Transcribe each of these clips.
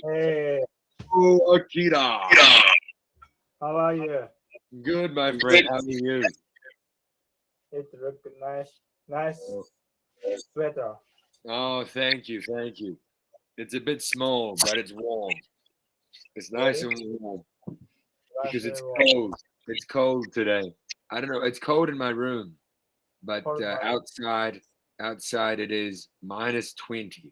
Hey, Oh, Akira. how are you? Good, my friend. How are you? It look nice. Nice Oh, sweater. thank you, thank you. It's a bit small, but it's warm. It's nice Really? and warm Nice because and it's warm. cold. It's cold today. I don't know. It's cold in my room, but Cold outside it is -20.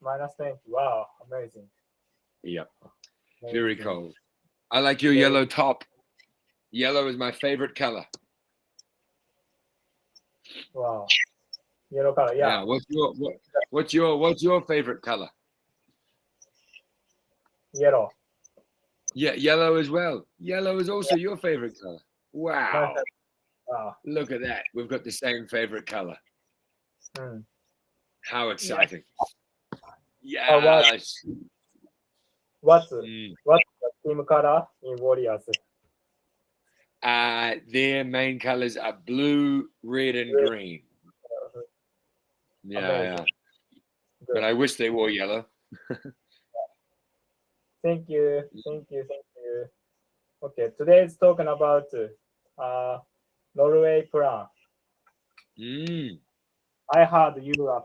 minus 20. Wow, amazing. Yep, very Amazing. cold. I like your Very yellow top. Yellow is my favorite color. wow. Yellow color. Yeah. Yeah. What's your favorite color? Yellow. Yeah, yellow as well. Yellow is also your favorite color. My favorite. Wow. Wow. Look at that. We've got the same favorite color. Mm. How Yeah. exciting. What Yes. what's Mm. what's the team color in Warriors? Their main colors are blue, red, and Red. green. Yeah, Amazing. yeah. But Good. I wish they wore yellow. Thank you. Thank you. Thank you. Okay. Today is talking about Norway plan. Mm. I heard you are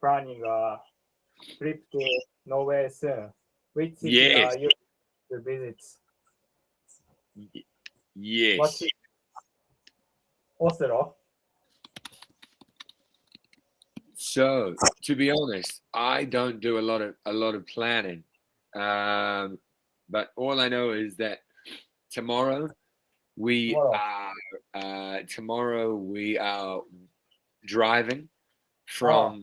planning a trip to Norway soon. Which city Yes. are you to visit? What Yes. city? Oslo? So, to be honest, I don't do a lot of planning. Um, but all I know is that tomorrow we Tomorrow? are tomorrow we are driving Ah,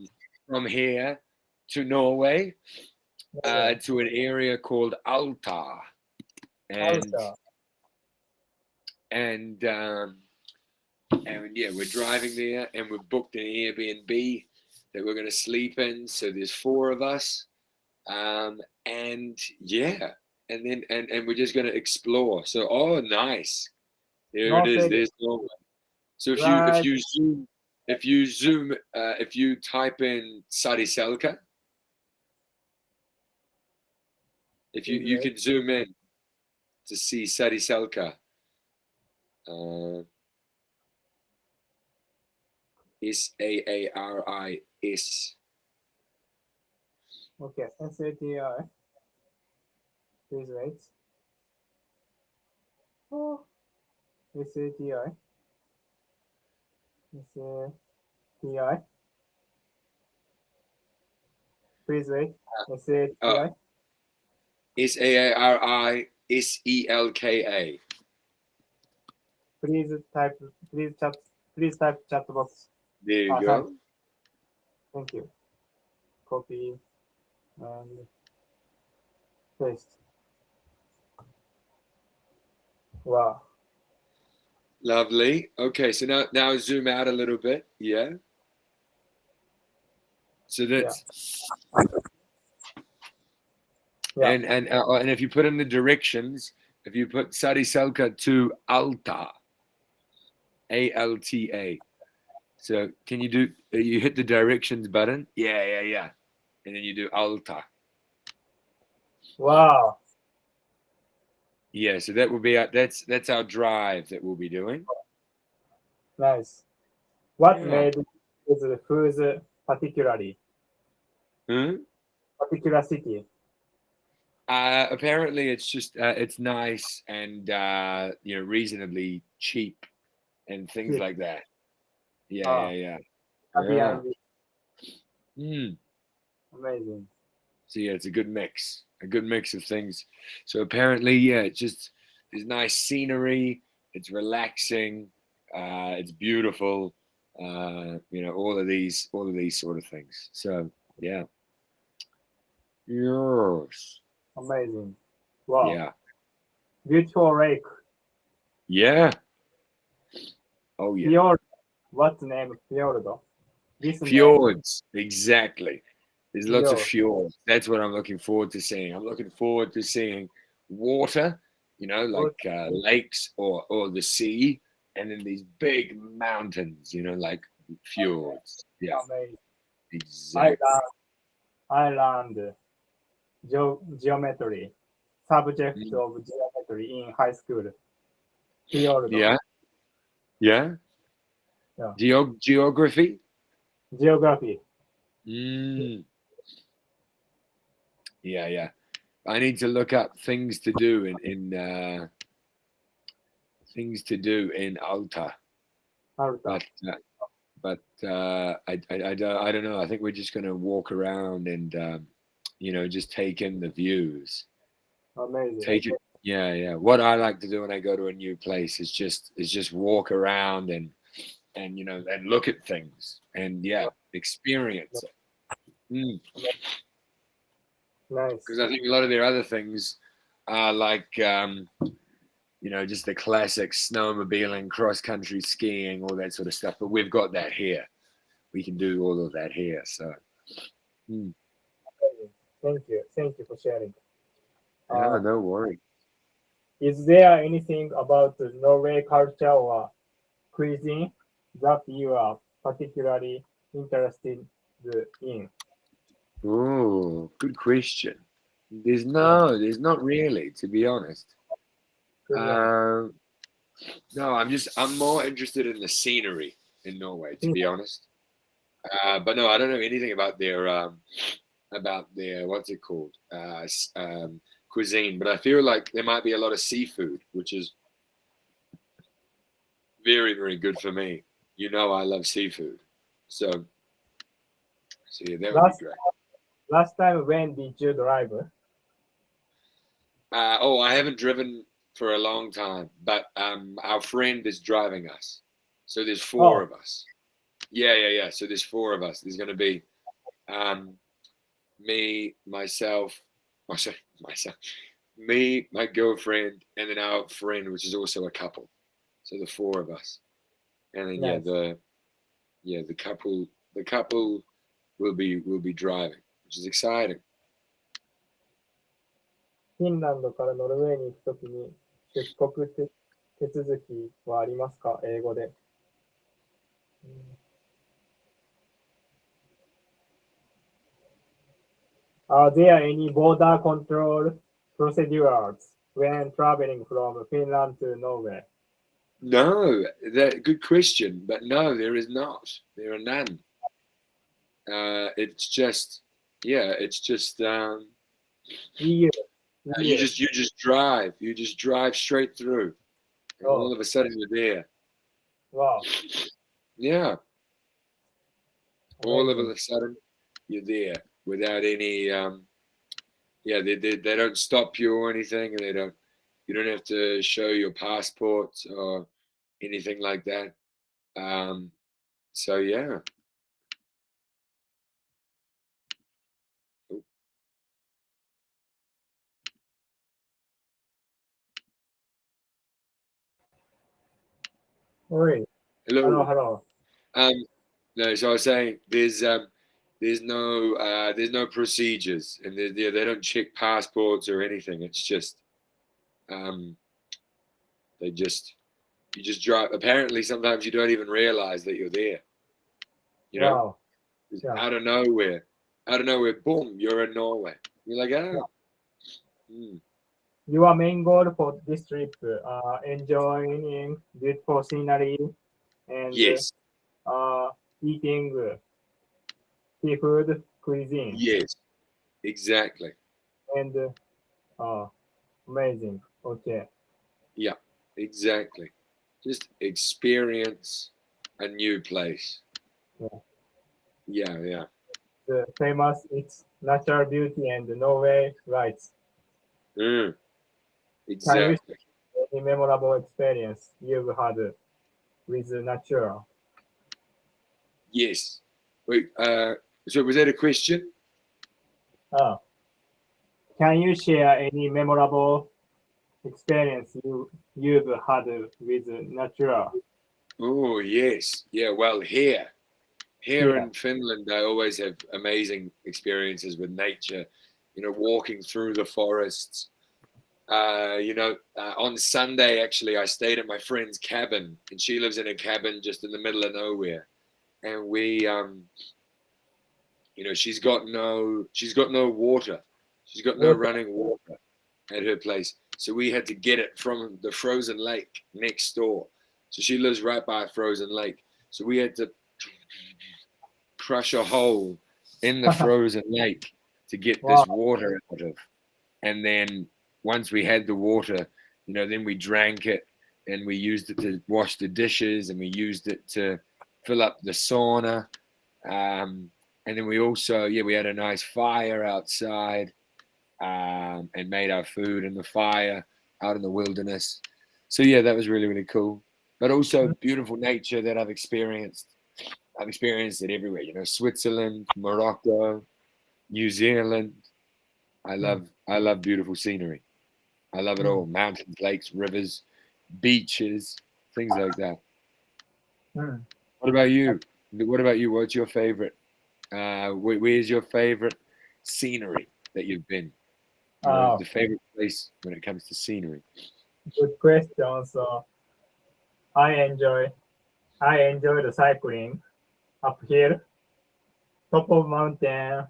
from here to Norway Norway. to an area called Alta, and Alta. and um, and yeah, we're driving there, and we've booked an Airbnb that we're going to sleep in. So there's four of us, and yeah, and we're just going to explore. So nice, there it is. Norway. There's Norway. So Right. if you type in Sariselka, if you Please you wait. can zoom in to see Sariselka, uh, Saaris. Okay. SATI. Please wait. Oh, SATI. SATI. Please wait. Oh, SATI. Saariselka. Please type. Please chat. Please type chat box. There you Ah, go. thank you. Copy and paste. Wow. Lovely. Okay, so now zoom out a little bit. Yeah. So Yeah. that's Yeah. and if you put in the directions, if you put Sariselka to Alta, Alta. So can you do? You hit the directions button. Yeah, yeah, yeah, and then you do Alta. Wow. Yeah. So that will be that's our drive that we'll be doing. Nice. What Yeah. made is who's particularly Huh? particular city? Apparently, it's just it's nice and reasonably cheap and things Cheap. like that. Yeah, yeah, Ah, yeah, yeah. Airbnb. Mm. Amazing. So yeah, it's a good mix of things. So apparently, yeah, it's just there's nice scenery. It's relaxing. It's beautiful. All of these sort of things. So yeah, yes, Amazing. Wow. yeah, Beautiful lake. yeah. Oh yeah. Fjord. What's the name? Fjord. This name. Fjords, exactly. There's lots of Fjord. fjords. That's what I'm looking forward to seeing. I'm looking forward to seeing water, like What? lakes or the sea, and then these big mountains, like fjords. Yeah, Amazing. exactly. Island. Island. geometry, subject Mm. of geometry in high school. Field. Yeah. Yeah. Yeah. Geography. Geography. Mm. Yeah, yeah. I need to look up things to do in things to do in Alta, Alta. but I don't know. I think we're just gonna walk around and just take in the views. Amazing. Take it. Yeah, yeah. What I like to do when I go to a new place is just walk around and look at things and experience it. Nice. Because I think a lot of their other things are like just the classic snowmobiling, cross country skiing, all that sort of stuff. But we've got that here. We can do all of that here. So Thank you. Thank you for sharing. no worry. Is there anything about the Norway culture or cuisine that you are particularly interested in? Oh, good question. There's not really, to be honest. No, I'm more interested in the scenery in Norway, to be honest. But no, I don't know anything about their what's it called cuisine. But I feel like there might be a lot of seafood, which is very, very good for me. I love seafood, so yeah, that would be great. Last time when did you drive? I haven't driven for a long time, but our friend is driving us. So there's four of us. Yeah. So there's four of us. There's going to be me, myself, me, my girlfriend, and then our friend, which is also a couple. So the four of us, and then Nice. the couple will be driving, which is exciting. フィンランドからノルウェーに行くときに出国手続きはありますか英語で。Are there any border control procedures when traveling from Finland to Norway? No, good question, but no, there is not. There are none. It's just EU. you just drive. You just drive straight through, and all of a sudden you're there. Wow. Yeah. All of Amazing. a sudden you're there without any they don't stop you or anything, and you don't have to show your passport or anything like that. So yeah. Oi. Hello. Hello. No, so I was saying there's no procedures, and they don't check passports or anything. It's just you just drive. Apparently, sometimes you don't even realize that you're there. Wow. Yeah. Out of nowhere, boom, you're in Norway. You're like, oh. Yeah. Your main goal for this trip, enjoying beautiful scenery and Yes. Eating seafood cuisine. Yes. Exactly. And amazing. Okay. Yeah. Exactly. Just experience a new place. Yeah. The famous its natural beauty and Norway rights. Exactly. Can you share any memorable experience you've had with nature? Yes. Wait. So was that a question? Can you share any memorable experience you've had with nature? Oh yes. Yeah. Well, here in Finland, I always have amazing experiences with nature. Walking through the forests. On Sunday, actually, I stayed at my friend's cabin, and she lives in a cabin just in the middle of nowhere. And we, she's got no water, She's got no water. running water at her place. So we had to get it from the frozen lake next door. So she lives right by a frozen lake. So we had to crush a hole in the frozen lake to get Wow. this water out of. And then once we had the water, then we drank it and we used it to wash the dishes and we used it to fill up the sauna. And then we also, we had a nice fire outside and made our food in the fire out in the wilderness. So, that was really, really cool. But also beautiful nature that I've experienced. I've experienced it everywhere, Switzerland, Morocco, New Zealand. I love beautiful scenery. I love it all. Mountains, lakes, rivers, beaches, things like that. Mm. What about you? What's your favorite? Where's your favorite scenery that you've been? Uh, The favorite place when it comes to scenery. Good question. So I enjoy the cycling uphill, top of mountain.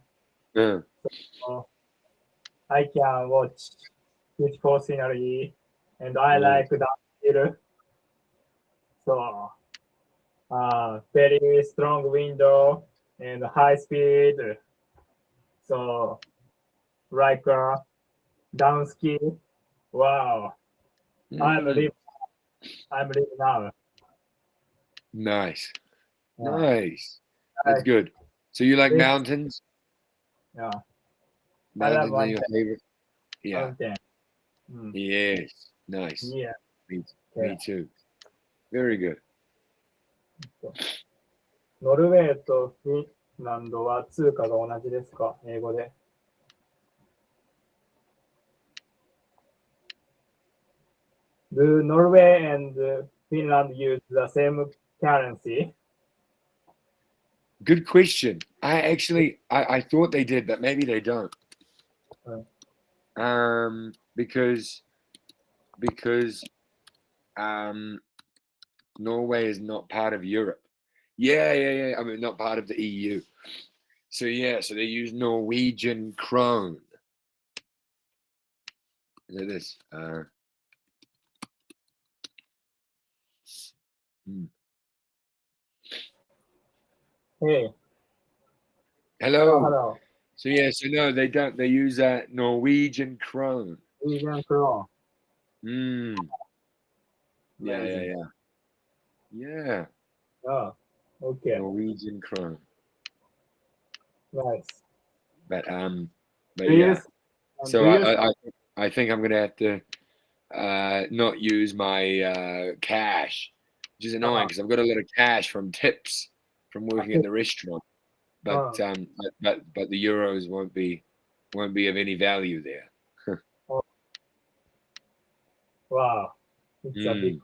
Uh, So I can watch beautiful scenery, and I uh, like that hill. So very strong window and high speed. So like down ski. Wow, I'm mm, live. I'm live now. nice, Yeah, nice. That's I good. So you like think mountains? yeah. I love Mountains are your mountain. favorite? Yeah. Mountain. Mm. Yes. Nice. Yeah. Me, Okay. me too. Very good. ノルウェーとフィンランドは通貨が同じですか英語で。Do Norway and Finland use the same currency? Good question. I thought they did, but maybe they don't. Because um, Norway is not part of Europe. Yeah. I mean, not part of the EU. So they use Norwegian krone. Look at this. Hey, hello, Hello. hello. So no, they don't. They use Norwegian krone. Norwegian krone. Mm. Yeah, yeah, Amazing. yeah. Yeah. Oh, okay. Norwegian krone. Nice. But Do you, yeah. So do you, I think I'm gonna have to not use my cash, which is annoying because I've got a lot of cash from tips from working at the restaurant. But uh, but the euros won't be of any value there. oh, wow. It's a big, Mm,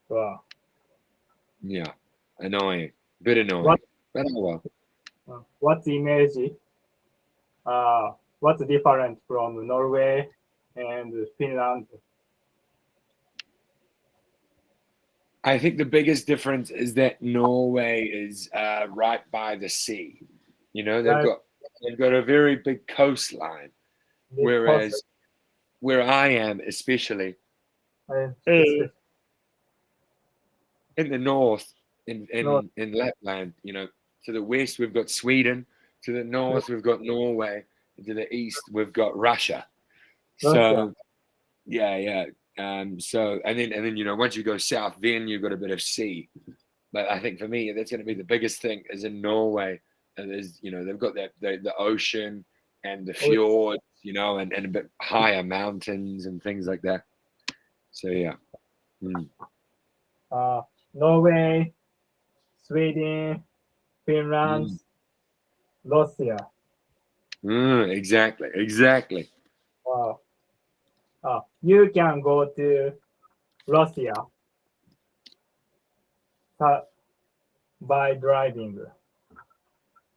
wow. yeah, annoying, bit What, annoying. But oh well. what's image? What's different from Norway and Finland? I think the biggest difference is that Norway is right by the sea. Right, They've got a very big coastline, big cost, whereas where I am, especially especially in the north, in North, in Lapland, to the west we've got Sweden, to the north we've got Norway, and to the east we've got Russia. Russia. So yeah. So and then once you go south, then you've got a bit of sea. But I think for me, that's going to be the biggest thing is in Norway. And there's, they've got the ocean and the Oh, fjords, and a bit higher mountains and things like that. So yeah. Mm. Norway, Sweden, Finland, Mm. Russia. Exactly. Wow. You can go to Russia uh, by driving.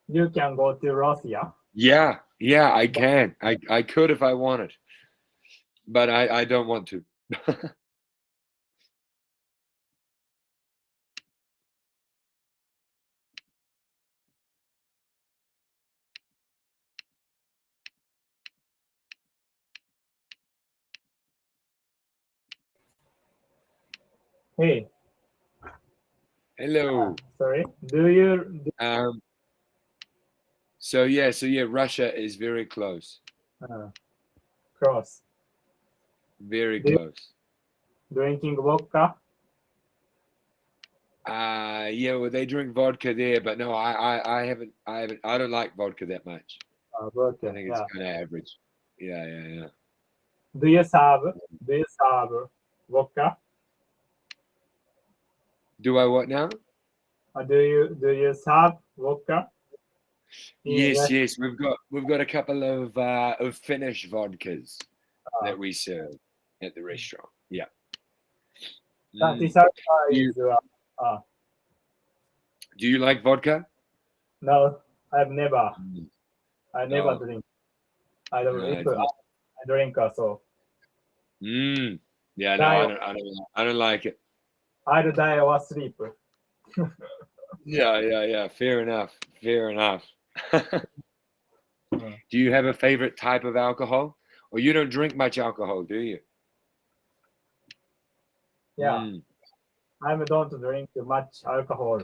You can go to Russia. Yeah, I can. I could if I wanted, but I don't want to. Hey, Hello. sorry. Do Um, so yeah, Russia is very close. cross? Very Do you close. drinking vodka? Yeah, well, they drink vodka there, but no, I don't like vodka that much. I Vodka. think it's Yeah. kind of average. Yeah. Do you serve? Do you serve vodka? Do I what now? Do you serve vodka in Yes, restaurant? yes, we've got a couple of Finnish vodkas that we serve at the restaurant. Yeah. Mm. Tisarka Do you is do you like vodka? no. I've never. Mm. I never No, drink. I don't. If it's not. I drink, so Mm. Yeah, no, die. I don't like it. I'll die or sleep. Yeah. Fair enough. Fair enough. Mm. Do you have a favorite type of alcohol? Or you don't drink much alcohol, do you? Yeah, Mm. I don't drink much alcohol.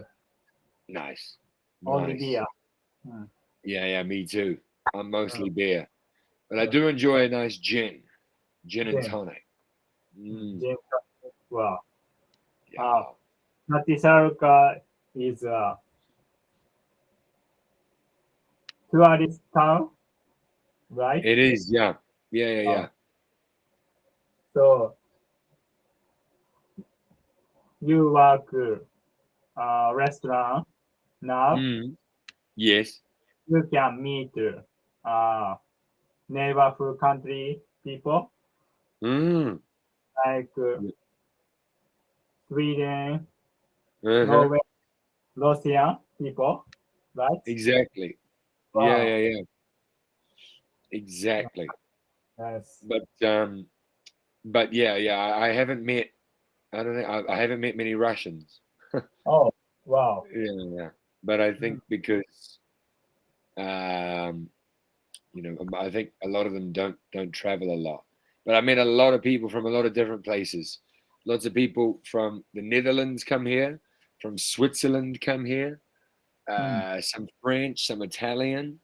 Nice. Only Nice. beer. Mm. Yeah, me too. I'm Mm. mostly beer. But I Mm. do enjoy a nice gin and Gin. tonic. Mm. Gin. Wow. Uh, Yeah. Tisarka is a tourist town, right? It is, yeah. Yeah. So you work restaurant now. Mm. Yes. You can meet uh, neighborhood country people Mm. like Sweden, Uh-huh. Norway, Russian people, right? Exactly. Wow. Yeah. Exactly. Yes. But yeah, I haven't met I don't think I haven't met many Russians. Oh, wow. Yeah. But I Mm. think because um, I think a lot of them don't travel a lot. But I met a lot of people from a lot of different places. Lots of people from the Netherlands come here, from Switzerland come here, Mm. some French, some Italian,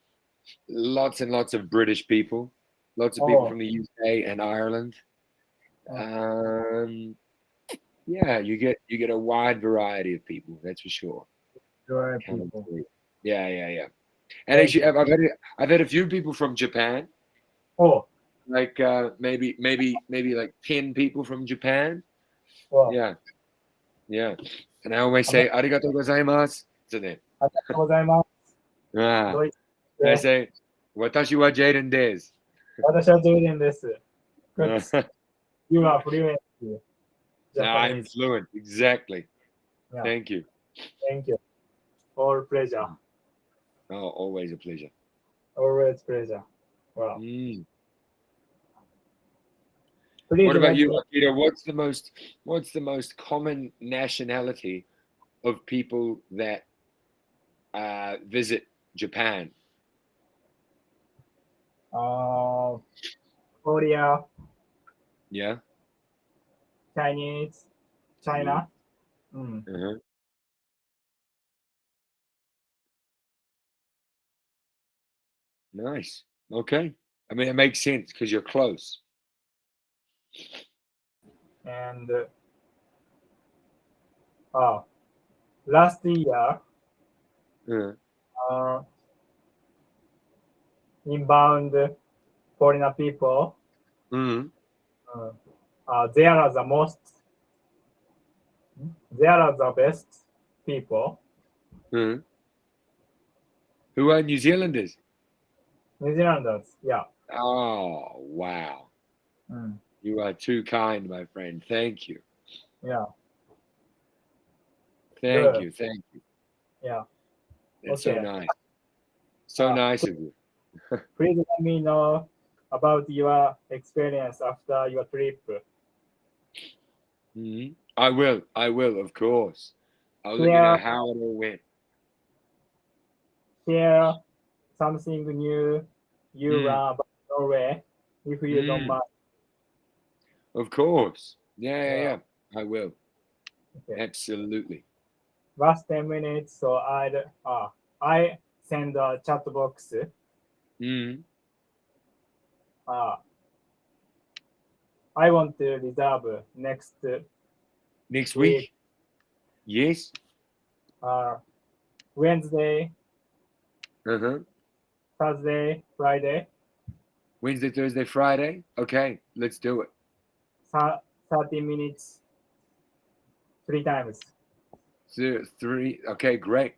lots and lots of British people, lots of people Oh, from the UK and Ireland. oh, Um, yeah, you get a wide variety of people, that's for sure. Norway Kind of, people. yeah. And Thank actually, you. I've had a few people from Japan, Oh, like maybe like 10 people from Japan. wow. Yeah. And I always say "arigato gozaimasu" to them. ありがとうございます。Ah, ドイツ and I で、say "watashi wa Jaden des." 私はジェイデンです。Good. No, You are fluent I'm Japanese. fluent. Exactly. Yeah, Thank you. thank you. All pleasure. Oh, always a pleasure. Always pleasure. Wow. Mm. Please What about let you, me. Akira? What's the most common nationality of people that visit Japan? Uh, Korea, Yeah. Chinese, Yeah. China. Mm. Uh-huh. Nice. Okay. I mean, it makes sense because you're close. And uh, last year, Uh, uh, inbound foreigner people, mm, uh, they are the most, they are the best people. uh. Who are New Zealanders? New Zealanders, yeah. Oh, wow. Mm. You are too kind, my friend. Thank you. Yeah, Thank good. you. Thank you. Yeah, That's so okay. nice. So nice of you. Please let me know about your experience after your trip. Mhm. I will, of course. I'll let you know Share, how it all went. share something new you Mm, learn about Norway if you don't mm, mind. of course. Yeah, I will. Okay. Absolutely. Last 10 minutes, so I send a chat box. Mm. Uh, I want to reserve next Next week, week? Yes. Wednesday, Uh-huh. Thursday, Friday, Wednesday, Thursday, Friday? Okay, let's do it. 30 minutes, 3 times. So 3. Okay, great.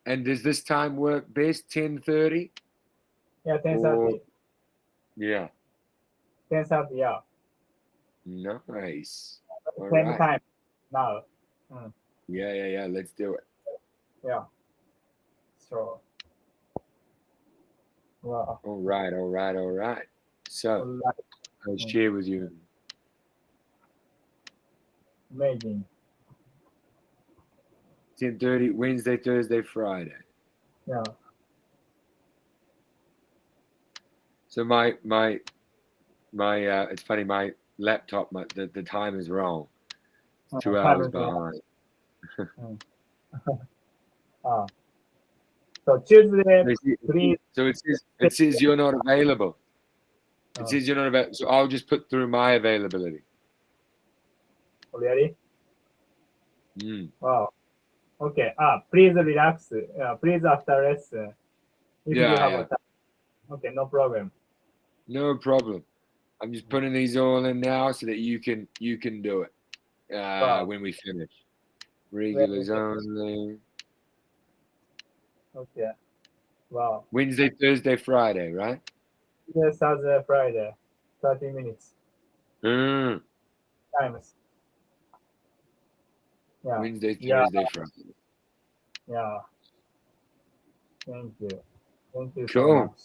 And does this time work best? 10:30? Yeah, Or 10:30. yeah. 10:30, yeah. Nice. All Same right. time now. Mm, Yeah. Let's do it. yeah. So, wow. All right. So Alright. I'll share with you. Amazing. 10:30, Wednesday, Thursday, Friday. Yeah. So my it's funny, my laptop, the time is wrong. It's 2 hours Time is wrong. behind. Mm. Ah. So Tuesday, please. So it says you're not available. It Uh, says you're not available. So I'll just put through my availability. Really? Mm. Wow. Okay. Please relax. Please after lesson, if you have Yeah. a time. Okay, no problem. No problem. I'm just putting these all in now so that you can do it Wow. when we finish. When we Regulars finish. only. Okay. Wow. Wednesday, Thursday, Friday, right? Yes, Thursday, Friday. 30 minutes. Mm. Times. Yeah. Wednesday, Yeah. Thursday, Friday. Yeah. Thank you. Thank you so Cool. much.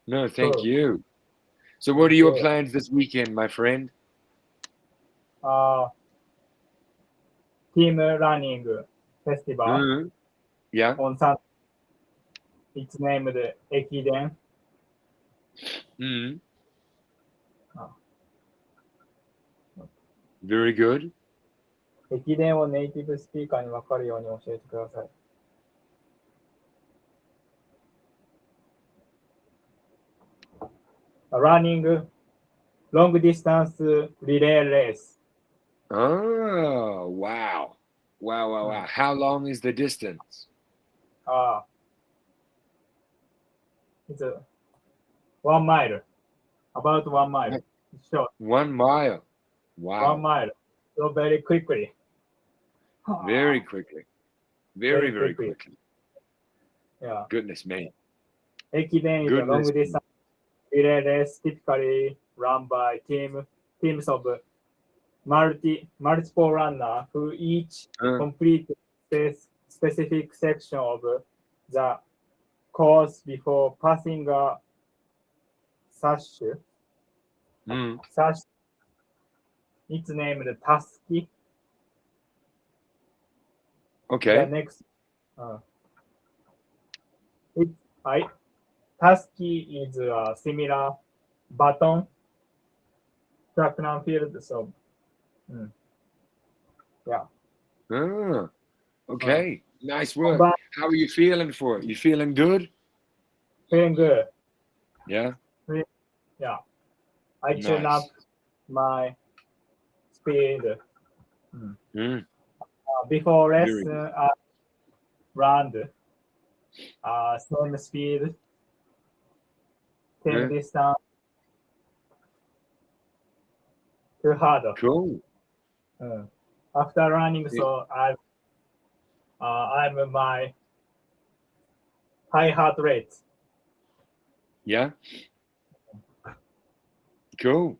No, thank Cool. you. So what are your Okay. plans this weekend, my friend? Uh, Team running festival Mm. Yeah. on Sunday. It's named Ekiden. Mm. Uh, Very good. 駅伝をネイティブスピーカーに分かるように教えてください。Running long distance relay race. Oh, wow. Wow. How long is the distance? Uh, it's 1 mile. About 1 mile. It's short. 1 mile. 1 Wow. mile. So very quickly. Very quickly. Very Very quickly. quickly. Yeah. Goodness me. 駅伝 is a long Goodness me. distance relay race typically run by teams of multiple runners who each Uh, complete specific section of the course before passing a sash. mm. Sash. It's named Tasky. The Okay. next, it I Tasky is a similar baton track and field. So, yeah. Ah, okay. Nice work. But How are you feeling for it? You feeling good? feeling good. Yeah. Yeah. I tune Nice. up my speed. Mm. Before Very good. lesson, I run same speed, same Yeah. distance, too hard. Cool. After running, Yeah. so I'm my high heart rate. Yeah. Cool.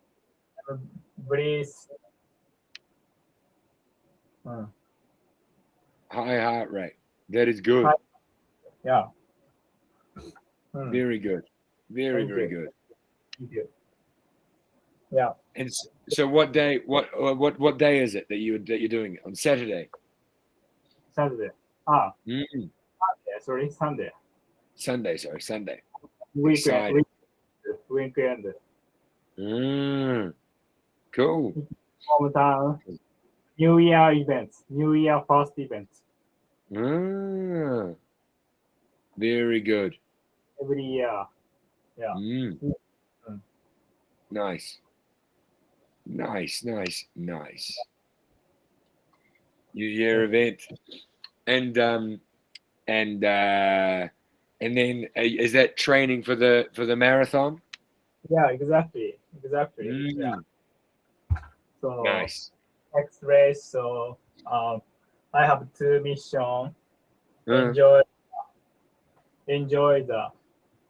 Breathe. High heart rate. That is good. Yeah. Very good. Very Thank you. good. Thank you. Yeah. And so what day what day is it that you're doing it? On Saturday? Saturday. Mm. Sorry, Sunday. Sunday. Weekend. Exciting. Weekend. Mm. Cool. Hometown. New Year events, New Year first event Ah, very good. every year. Yeah. Mm, Mm. nice. Nice, nice, nice. New Year event. And and uh and then is that training for the marathon? Yeah, exactly. Exactly. Yeah. Mm, So nice. next race, so I have two missions. Uh, Enjoy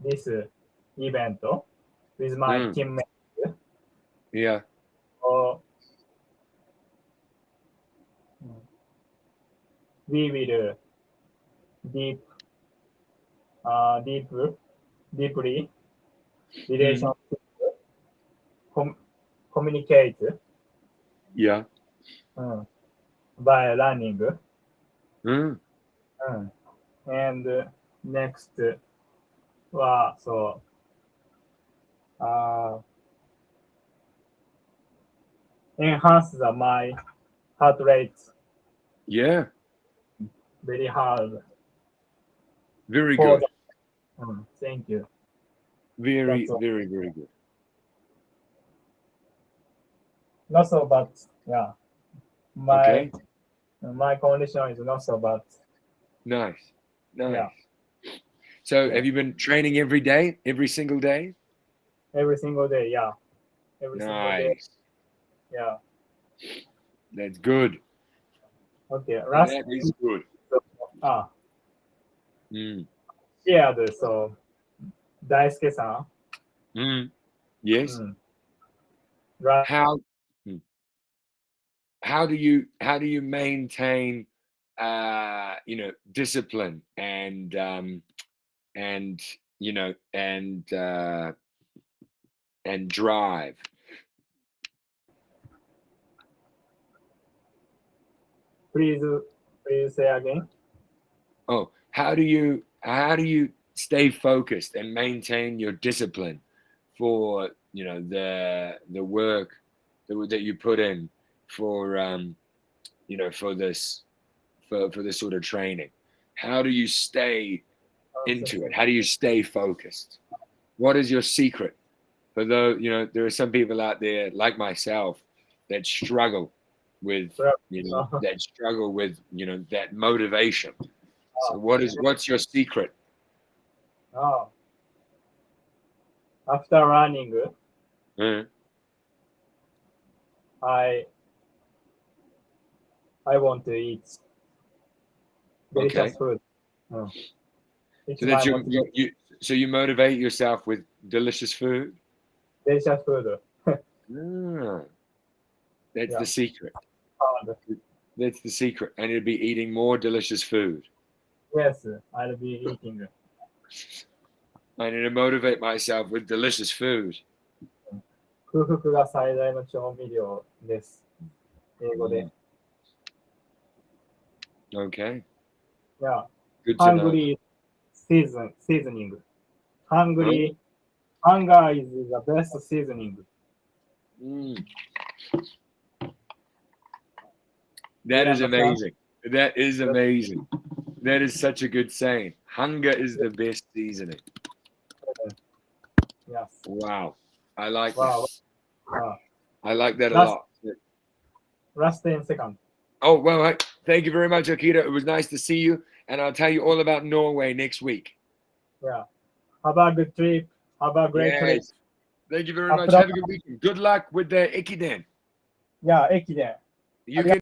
this event with my mm, teammates. yeah. So we will deep, uh, deep, deeply Mm, relationship com- communicate yeah. by running. Mm, And next so uh, enhance my heart rate yeah. very hard Very for good. the, thank you. Very, That's all. very, very good. Not so bad. Yeah, my Okay. my condition is not so bad. Nice. Yeah, Nice. So yeah. have you been training every day, every single day? Every single day. Yeah, every single day. Nice. Yeah. That's good. Okay. Last That is good. ah Mm, shared so Daisuke-san. mm, yes. Mm, right. How mm, how do you maintain discipline and and drive? Please, please say again. Oh, how do you stay focused and maintain your discipline for the work that you put in for for this sort of training? How do you stay into it? How do you stay focused? What is your secret? For though there are some people out there like myself that struggle with that motivation. So what's your secret? Oh, after running, Uh, I I want to eat delicious okay, food. Mm. It's so that my motivation. you motivate yourself with delicious food. Delicious food. Ah, that's Yeah. the secret. And That's the secret. And you'll be eating more delicious food. yes, I'll be eating. I need to motivate myself with delicious food. 空腹が最大の調味料です。英語で。Mm, okay, Yeah. good to know. Hungry seasoning. Oh, Hunger is the best seasoning. mm, Do that you is understand? amazing. That is amazing. That is such a good saying. Hunger is the best seasoning. Yes. Wow. I like that. Wow. Wow. I like that a Last lot. last 10 seconds. Oh, well, hey, thank you very much, Akira. It was nice to see you. And I'll tell you all about Norway next week. Yeah. Have a good trip. Have a great trip. Yes. Thank you very much. After, Have a good weekend. Good luck with the Ikiden. yeah,駅伝。You can